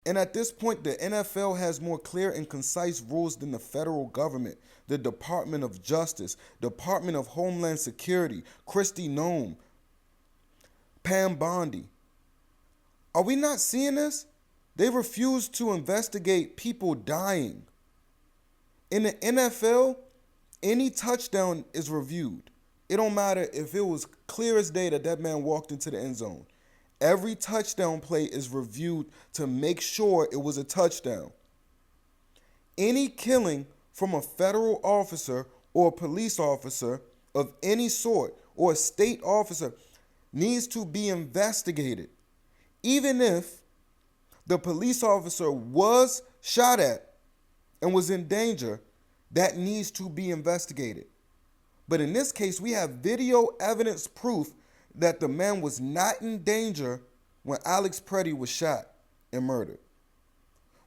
And at this point, the NFL has more clear and concise rules than the federal government, the Department of Justice, Department of Homeland Security, Kristi Noem, Pam Bondi. Are we not seeing this? They refuse to investigate people dying. In the NFL, any touchdown is reviewed. It don't matter if it was clear as day that that man walked into the end zone. Every touchdown play is reviewed to make sure it was a touchdown. Any killing from a federal officer or a police officer of any sort or a state officer needs to be investigated. Even if the police officer was shot at and was in danger, that needs to be investigated. But in this case, we have video evidence proof that the man was not in danger when Alex Preddy was shot and murdered.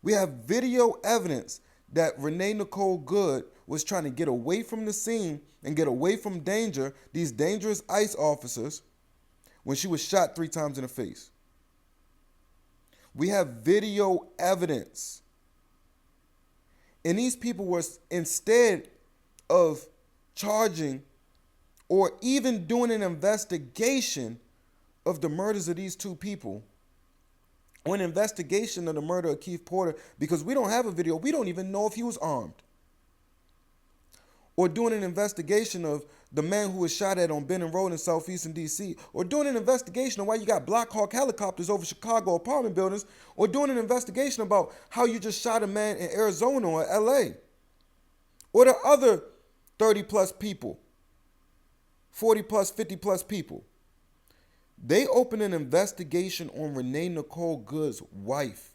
We have video evidence that Renee Nicole Good was trying to get away from the scene and get away from danger, these dangerous ICE officers, when she was shot 3 times in the face. We have video evidence. And these people were, instead of charging or even doing an investigation of the murders of these 2 people, or an investigation of the murder of Keith Porter, because we don't have a video, we don't even know if he was armed, or doing an investigation of the man who was shot at on Benning Road in southeastern DC, or doing an investigation of why you got Black Hawk helicopters over Chicago apartment buildings, or doing an investigation about how you just shot a man in Arizona or LA, or the other 30 plus people, 40 plus, 50 plus people. They opened an investigation on Renee Nicole Good's wife,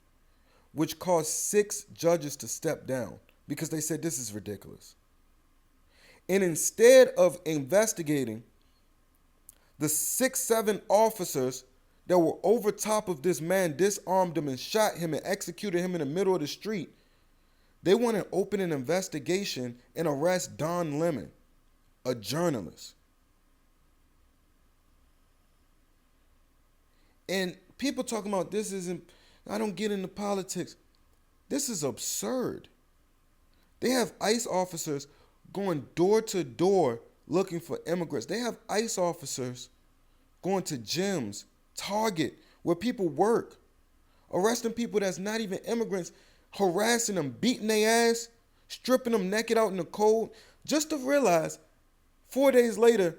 which caused 6 judges to step down because they said this is ridiculous. And instead of investigating the 6, 7 officers that were over top of this man, disarmed him and shot him and executed him in the middle of the street, they want to open an investigation and arrest Don Lemon, a journalist. And people talking about this isn't, I don't get into politics. This is absurd. They have ICE officers going door to door looking for immigrants. They have ICE officers going to gyms, Target, where people work, arresting people that's not even immigrants, harassing them, beating their ass, stripping them naked out in the cold, just to realize 4 days later,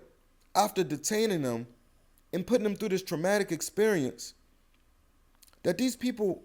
after detaining them and putting them through this traumatic experience, that these people